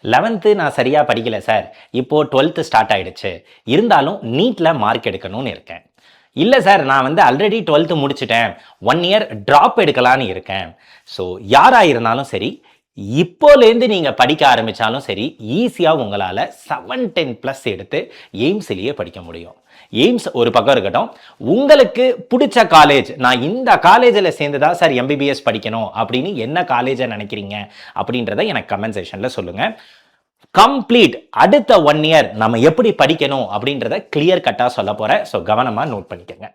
11th நான் சரியா படிக்கல சார். இப்போ 12th ஸ்டார்ட் ஆயிடுச்சு. இருந்தாலும் நீட்ல மார்க் எடுக்கணும்னு இருக்கேன். இல்ல சார் நான் வந்து ஆல்ரெடி 12th முடிச்சுட்டேன். 1 இயர் டிராப் எடுக்கலான்னு இருக்கேன். ஸோ யாரா இருந்தாலும் சரி, இப்போலேருந்து நீங்க படிக்க ஆரம்பிச்சாலும் சரி, ஈஸியா உங்களால 7, 10 பிளஸ் எடுத்து எய்ம்ஸ்லயே படிக்க முடியும். எய்ம்ஸ் ஒரு பக்கம் இருக்கட்டும். உங்களுக்கு பிடிச்ச காலேஜ், நான் இந்த காலேஜில் சேர்ந்து தான் சார் எம்பிபிஎஸ் படிக்கணும் அப்படின்னு என்ன காலேஜை நினைக்கிறீங்க அப்படின்றத எனக்கு கமெண்ட் செக்ஷன்ல சொல்லுங்க. கம்ப்ளீட் அடுத்த 1 இயர் நம்ம எப்படி படிக்கணும் அப்படின்றத கிளியர் கட்டா சொல்ல போறேன். ஸோ கவனமா நோட் பண்ணிக்கங்க.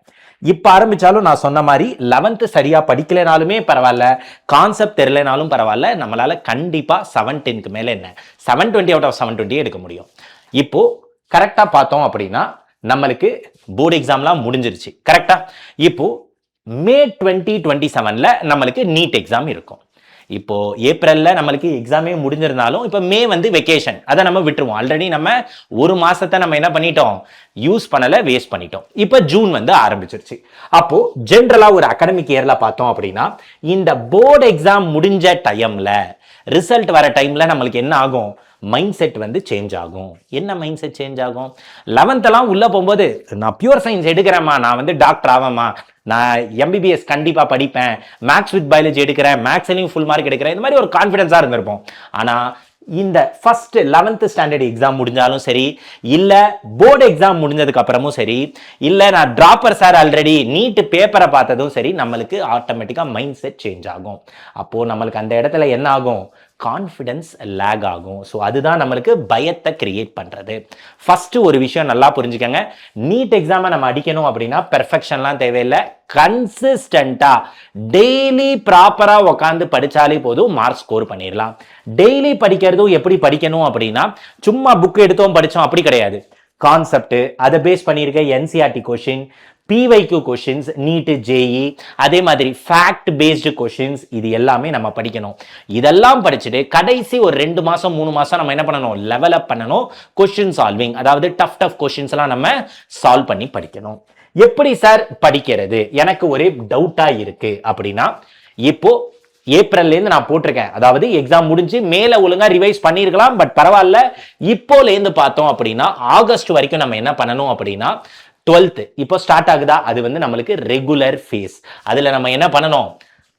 இப்ப ஆரம்பிச்சாலும் நான் சொன்ன மாதிரி 11th சரியா படிக்கலைனாலுமே பரவாயில்ல, கான்செப்ட் தெரியலனாலும் பரவாயில்ல, நம்மளால கண்டிப்பா 710க்கு மேல என்ன 720 அவுட் ஆஃப் 720 எடுக்க முடியும். இப்போ கரெக்டா பார்த்தோம் அப்படின்னா நம்மளுக்கு போர்டு எக்ஸாம்லாம் முடிஞ்சிருச்சு. கரெக்டா? இப்போ மே 2027ல நம்மளுக்கு நீட் எக்ஸாம் இருக்கும். இப்போ ஏப்ரல்ல நம்மளுக்கு எக்ஸாமே முடிஞ்சிருந்தாலும் இப்போ மே வந்து வெக்கேஷன், அதை நம்ம விட்டுருவோம். ஆல்ரெடி நம்ம ஒரு மாசத்தை நம்ம என்ன பண்ணிட்டோம், யூஸ் பண்ணல, வேஸ்ட் பண்ணிட்டோம். இப்போ ஜூன் வந்து ஆரம்பிச்சிருச்சு. அப்போ ஜென்ரலா ஒரு அகாடமிக் இயர்ல பார்த்தோம் அப்படின்னா இந்த போர்டு எக்ஸாம் முடிஞ்ச டைம்ல ரிசல்ட் வர டைம்ல நம்மளுக்கு என்ன ஆகும், மைண்ட் செட் வந்து சேஞ்ச் ஆகும். என்ன மைண்ட் செட் சேஞ்ச் ஆகும்? 11th எல்லாம் உள்ள போகும்போது நான் பியூர் சயின்ஸ் எடுக்கிறேம்மா, நான் வந்து டாக்டர் ஆவேம்மா, நான் எம்பிபிஎஸ் கண்டிப்பா படிப்பேன், மேக்ஸ் வித் பயாலஜி எடுக்கிறேன், மேக்ஸ்லயும் ஃபுல் மார்க் எடுக்கிறேன், இந்த மாதிரி ஒரு கான்ஃபிடன்ஸா இருந்திருப்போம். ஆனா இந்த ஃபர்ஸ்ட் 11th ஸ்டாண்டர்ட் எக்ஸாம் முடிஞ்சாலும் சரி, இல்ல போர்டு எக்ஸாம் முடிஞ்சதுக்கு அப்புறமும் சரி, இல்ல நான் டிராப்பர் சார் ஆல்ரெடி நீட் பேப்பரை பார்த்ததும் சரி, நம்மளுக்கு ஆட்டோமேட்டிக்கா மைண்ட் செட் சேஞ்ச் ஆகும். அப்போ நம்மளுக்கு அந்த இடத்துல என்ன ஆகும், கான்ஃபிடன்ஸ் லேக் ஆகும். ஸோ அதுதான் நம்மளுக்கு பயத்தை கிரியேட் பண்றது. ஃபர்ஸ்ட் ஒரு விஷயம் நல்லா புரிஞ்சுக்கங்க, நீட் எக்ஸாமை நம்ம அடிக்கணும் அப்படின்னா பெர்ஃபெக்ஷன்லாம் தேவையில்லை. கன்சிஸ்டண்டா டெய்லி ப்ராப்பரா உட்காந்து படிச்சாலே போதும், மார்க் ஸ்கோர் பண்ணிடலாம். டெய்லி படிக்கிறதும் எப்படி படிக்கணும் அப்படின்னா சும்மா புக் எடுத்தோம் படிச்சோம் அப்படி கிடையாது. கான்செப்ட், அதை பேஸ் பண்ணியிருக்க NCERT question, PYQ questions, NEET, JEE, அதே மாதிரி ஃபேக்ட் பேஸ்டு கொஸ்டின்ஸ், இது எல்லாமே நம்ம படிக்கணும். இதெல்லாம் படிச்சுட்டு கடைசி ஒரு 2 மாசம் 3 மாசம் நம்ம என்ன பண்ணணும், லெவல் அப் பண்ணணும். கொஸ்டின் சால்விங், அதாவது டஃப் கொஸ்டின்ஸ் எல்லாம் நம்ம சால்வ் பண்ணி படிக்கணும். எப்படி சார் படிக்கிறது, எனக்கு ஒரே டவுட்டா இருக்கு அப்படின்னா, இப்போ ஏப்ரல்ல இருந்து நான் போட்டிருக்கேன், அதாவது எக்ஸாம் முடிஞ்சு மேல ஒழுங்கா ரிவைஸ் பண்ணிருக்கலாம், பட் பரவாயில்ல. இப்போல இருந்து பார்த்தோம் அப்படின்னா ஆகஸ்ட் வரைக்கும் நம்ம என்ன பண்ணணும் அப்படின்னா 12th இப்போ ஸ்டார்ட் ஆகுதா, அது வந்து நம்மளுக்கு ரெகுலர் ஃபேஸ். அதுல நம்ம என்ன பண்ணணும்,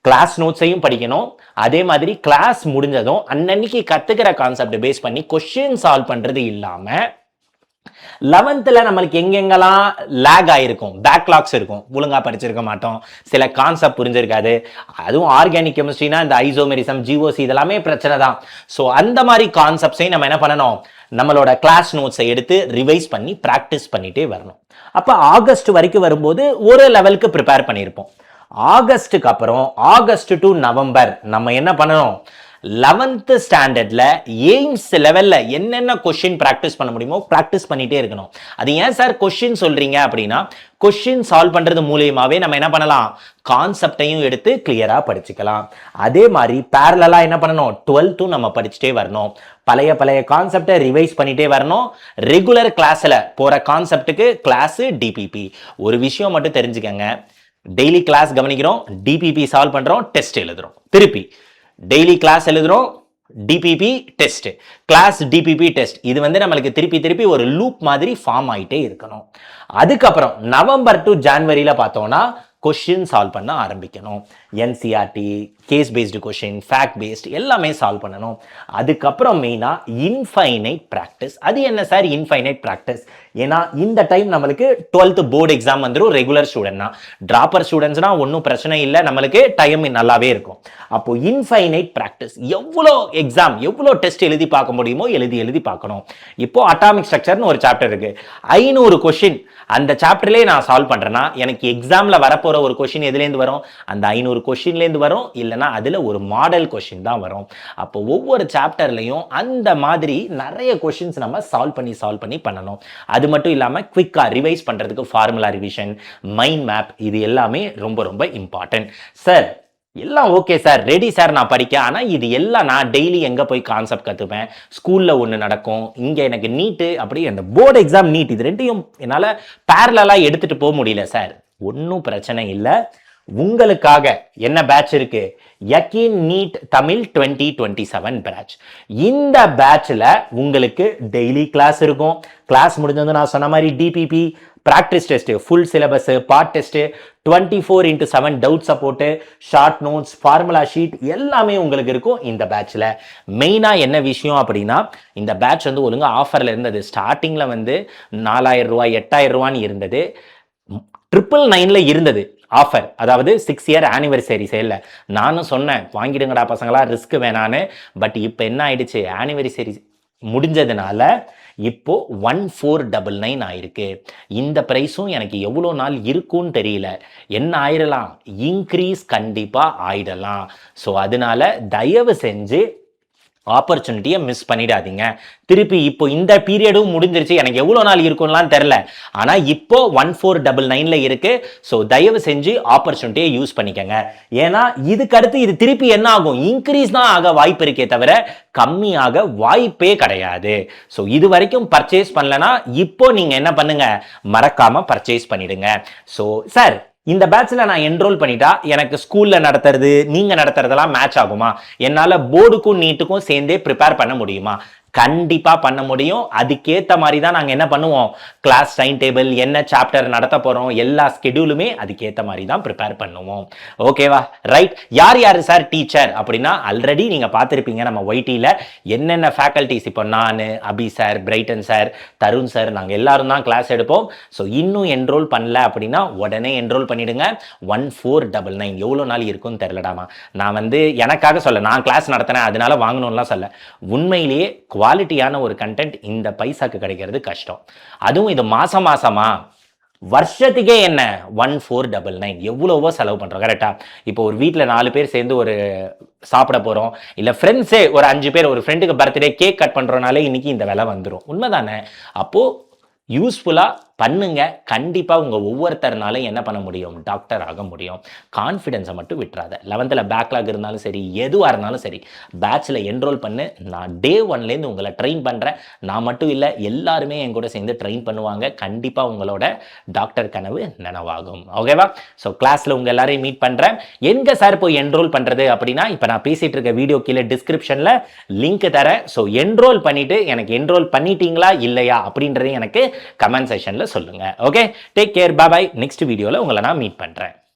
கிளாஸ் நோட்ஸையும் படிக்கணும். அதே மாதிரி கிளாஸ் முடிஞ்சதும் அன்னன்னைக்கு கத்துக்கிற கான்செப்ட் பேஸ் பண்ணி கொஸ்டின் சால்வ் பண்றது இல்லாம 11th நம்மளுக்கு எங்கெங்கெல்லாம் லேக் ஆயிருக்கும், பேக்லாக்ஸ் இருக்கும், ஒழுங்கா படிச்சிருக்க மாட்டோம், சில கான்செப்ட் புரிஞ்சிருக்காது. அதுவும் ஆர்கானிக் கெமிஸ்ட்ரினா இந்த ஐசோமெரிசம், ஜிஓசி இதெல்லாமே பிரச்சனை தான். ஸோ அந்த மாதிரி கான்செப்ட்ஸையும் நம்ம என்ன பண்ணணும், நம்மளோட கிளாஸ் நோட்ஸை எடுத்து ரிவைஸ் பண்ணி ப்ராக்டிஸ் பண்ணிட்டே வரணும். அப்போ ஆகஸ்ட் வரைக்கும் வரும்போது ஒரு லெவலுக்கு ப்ரிப்பேர் பண்ணியிருப்போம். ஆகஸ்டுக்கு அப்புறம் ஆகஸ்ட் டு நவம்பர் நம்ம என்ன பண்ணணும், 11th ஸ்டாண்டர்ட்ல எய்ம்ஸ் லெவல்ல என்னென்ன கொஸ்டின் பிராக்டிஸ் பண்ண முடியுமோ பிராக்டிஸ் பண்ணிட்டே இருக்கணும். அது ஏன் சார் கொஸ்டின் சொல்றீங்க அப்படின்னா, கொஸ்டின் சால்வ் பண்றது மூலியமாவே நம்ம என்ன பண்ணலாம், கான்செப்டையும் எடுத்து கிளியரா படிச்சுக்கலாம். அதே மாதிரி பேரலா என்ன பண்ணணும், 12th நம்ம படிச்சுட்டே வரணும். பழைய கான்செப்டை ரிவைஸ் பண்ணிட்டே வரணும். ரெகுலர் கிளாஸ்ல போற கான்செப்டுக்கு கிளாஸ் டிபிபி. ஒரு விஷயம் மட்டும் தெரிஞ்சுக்கங்க, டெய்லி கிளாஸ் கவனிக்கிறோம், டிபிபி சால்வ் பண்றோம், டெஸ்ட் எழுதுறோம். திருப்பி டெய்லி கிளாஸ் எழுதுறோம், DPP test, class DPP test. இது வந்து நம்மளுக்கு திருப்பி ஒரு லூப் மாதிரி ஃபார்ம் ஆயிட்டே இருக்கணும். அதுக்கப்புறம் நவம்பர் டு ஜான்வரியில பார்த்தோம்னா கொஸ்டின் சால்வ் பண்ண ஆரம்பிக்கணும். NCERT, case based question, fact based எல்லாமே சால்வ் பண்ணணும். அதுக்கப்புறம் மெயினா இன்ஃபைனைட் பிராக்டிஸ். அது என்ன சார் இன்ஃபைனைட் பிராக்டிஸ்? ஏன்னா இந்த டைம் நம்மளுக்கு 12th போர்டு எக்ஸாம் வந்துடும். ரெகுலர் ஸ்டூடெண்ட்னா, டிராப்பர் ஸ்டூடெண்ட்ஸ்னா ஒன்றும் பிரச்சனை இல்லை, நம்மளுக்கு டைம் நல்லாவே இருக்கும். அப்போ இன்ஃபைனைட் பிராக்டிஸ், எவ்வளோ எக்ஸாம் எவ்வளோ டெஸ்ட் எழுதி பார்க்க முடியுமோ எழுதி பார்க்கணும். இப்போ அட்டாமிக் ஸ்ட்ரக்சர்னு ஒரு சாப்டர் இருக்கு, 500 கொஸ்டின் அந்த சாப்டர்லேயே நான் சால்வ் பண்றேன்னா எனக்கு எக்ஸாம்ல வரப்போற ஒரு கொஸ்டின் எதுலேருந்து வரும், அந்த 500 கொஸ்டின்லேருந்து வரும், இல்லைன்னா அதுல ஒரு மாடல் கொஸ்டின் தான் வரும். அப்போ ஒவ்வொரு சாப்டர்லையும் அந்த மாதிரி நிறைய கொஸ்டின்ஸ் நம்ம சால்வ் பண்ணி பண்ணணும். அது மட்டும் இல்லாம குவிக்கா ரிவைஸ் பண்றதுக்கு ஃபார்முலா ரிவிஷன், மைண்ட் மேப், இது எல்லாமே ரொம்ப இம்பார்ட்டன்ட். சார் எல்லாம் ஓகே சார், ரெடி சார் நான் படிக்க, ஆனா இது எல்லாம் நான் டெய்லி எங்க போய் கான்செப்ட் கத்துப்பேன், ஸ்கூல்ல ஒன்று நடக்கும், இங்க எனக்கு நீட்டு, அப்படி அந்த போர்டு எக்ஸாம் நீட், இது ரெண்டையும் என்னால பேரலா எடுத்துட்டு போக முடியல சார். ஒன்றும் பிரச்சனை இல்லை. உங்களுக்காக என்ன பேட்ச் இருக்கு, யக்கீன் நீட் தமிழ் 2027 பேட்ச். இந்த பேட்ச்ல உங்களுக்கு டெய்லி கிளாஸ் இருக்கும். கிளாஸ் முடிஞ்சது நான் சொன்ன மாதிரி DPP, practice test, full syllabus, part test, 24x7 doubt support, short notes, formula sheet எல்லாமே உங்களுக்கு இருக்கும் இந்த பேட்ச்ல. மெயினா என்ன விஷயம் அப்படின்னா, இந்த பேட்ச் வந்து ஒழுங்கா ஆஃபர்ல இருந்தது. ஸ்டார்டிங்ல வந்து 4000 ரூபாய் 8000 ரூபான்னு இருந்தது. 999ல இருந்தது ஆஃபர், அதாவது 6 இயர் ஆனிவர்சரி சேல்ல. நானும் சொன்னேன் வாங்கிடுங்கடா பசங்களா, ரிஸ்க் வேணான்னு. பட் இப்போ என்ன ஆயிடுச்சு, ஆனிவர்சரி முடிஞ்சதுனால இப்போ 1499 ஆயிருக்கு. இந்த பிரைஸும் எனக்கு எவ்வளோ நாள் இருக்கும்னு தெரியல. என்ன ஆயிடலாம், இன்க்ரீஸ் கண்டிப்பா ஆயிடலாம். ஸோ அதனால தயவு செஞ்சு ஆப்பர்ச்சுனிட்டியை மிஸ் பண்ணிடாதீங்க. திருப்பி இப்போ இந்த பீரியடும் முடிஞ்சிருச்சு, எனக்கு எவ்வளோ நாள் இருக்கும்லாம் தெரில. ஆனால் இப்போ 1499ல இருக்கு. ஸோ தயவு செஞ்சு ஆப்பர்ச்சுனிட்டியை யூஸ் பண்ணிக்கங்க. ஏன்னா இதுக்கு அடுத்து இது திருப்பி என்ன ஆகும், இன்க்ரீஸ் தான் ஆக வாய்ப்பு இருக்கே தவிர கம்மியாக வாய்ப்பே கிடையாது. ஸோ இது வரைக்கும் பர்ச்சேஸ் பண்ணலனா இப்போ நீங்க என்ன பண்ணுங்க, மறக்காம பர்ச்சேஸ் பண்ணிடுங்க. ஸோ சார் இந்த பேட்ச்ல நான் என்ரோல் பண்ணிட்டா எனக்கு ஸ்கூல்ல நடத்துறது நீங்க நடத்துறதெல்லாம் மேட்ச் ஆகுமா, என்னால போர்டுக்கும் நீட்டுக்கும் சேர்ந்தே ப்ரிப்பேர் பண்ண முடியுமா? கண்டிப்பா பண்ண முடியும். அதுக்கேற்ற மாதிரி தான் நாங்கள் என்ன பண்ணுவோம், கிளாஸ் டைம் டேபிள், என்ன சாப்டர் நடத்த போறோம், எல்லா ஸ்கெடியூலுமே அதுக்கேற்ற மாதிரி தான் ப்ரிப்பேர் பண்ணுவோம். ஓகேவா, ரைட். யார் யார் சார் டீச்சர் அப்படின்னா, ஆல்ரெடி நீங்க பார்த்துருப்பீங்க நம்ம ஒய்டியில் என்னென்ன ஃபேக்கல்டிஸ். இப்போ நான், Abhi sir, Brighton sir, Tarun sir, நாங்கள் எல்லாரும் தான் கிளாஸ் எடுப்போம். ஸோ இன்னும் என்ரோல் பண்ணல அப்படின்னா உடனே என்ரோல் பண்ணிடுங்க. 1499 எவ்வளோ நாள் இருக்குன்னு தெரிலடாமா. நான் வந்து எனக்காக சொல்ல, நான் கிளாஸ் நடத்தினேன் அதனால வாங்கணும்லாம் சொல்ல. உண்மையிலேயே குவாலிட்டியான ஒரு கண்டென்ட் இந்த பைசாக்கு கிடைக்கிறது கஷ்டம். அதுவும் இது மாசமா வருஷத்துக்கே என்ன 1499 எவ்வளவோ செலவு பண்றோம். கரெக்டா? இப்போ ஒரு வீட்டில் 4 பேர் சேர்ந்து ஒரு சாப்பிட போறோம், இல்ல ஃப்ரெண்ட்ஸே ஒரு 5 பேர் ஒரு ஃப்ரெண்டுக்கு பர்த்டே கேக் கட் பண்றோம்னாலே இன்னைக்கு இந்த விலை வந்துடும். உண்மைதானே? அப்போ யூஸ்ஃபுல்லா பண்ணுங்க. கண்டிப்பா உங்க ஒவ்வொருத்தர்னாலும் என்ன பண்ண முடியும், டாக்டர் ஆக முடியும். கான்ஃபிடன்ஸை மட்டும் விட்டுறாத. 11th பேக்லாக் இருந்தாலும் சரி, எதுவாக இருந்தாலும் சரி, பேட்ச்ல என்ரோல் பண்ணு. நான் டே 1லேருந்து உங்களை ட்ரெயின் பண்றேன். நான் மட்டும் இல்லை, எல்லாருமே என் கூட சேர்ந்து ட்ரெயின் பண்ணுவாங்க. கண்டிப்பா உங்களோட டாக்டர் கனவு நனவாகும். ஓகேவா? ஸோ கிளாஸ்ல உங்க எல்லாரையும் மீட் பண்றேன். எங்க சார் போய் என்ரோல் பண்றது அப்படின்னா, இப்போ நான் பேசிட்டு இருக்க வீடியோ கீழே டிஸ்கிரிப்ஷன்ல லிங்க் தரேன். ஸோ என்ரோல் பண்ணிட்டு எனக்கு என்ரோல் பண்ணிட்டீங்களா இல்லையா அப்படின்றதையும் எனக்கு கமெண்ட் செக்ஷன்ல சொல்லுங்க. Okay, take care, bye bye. Next வீடியோல உங்களை நான் மீட் பண்றேன்.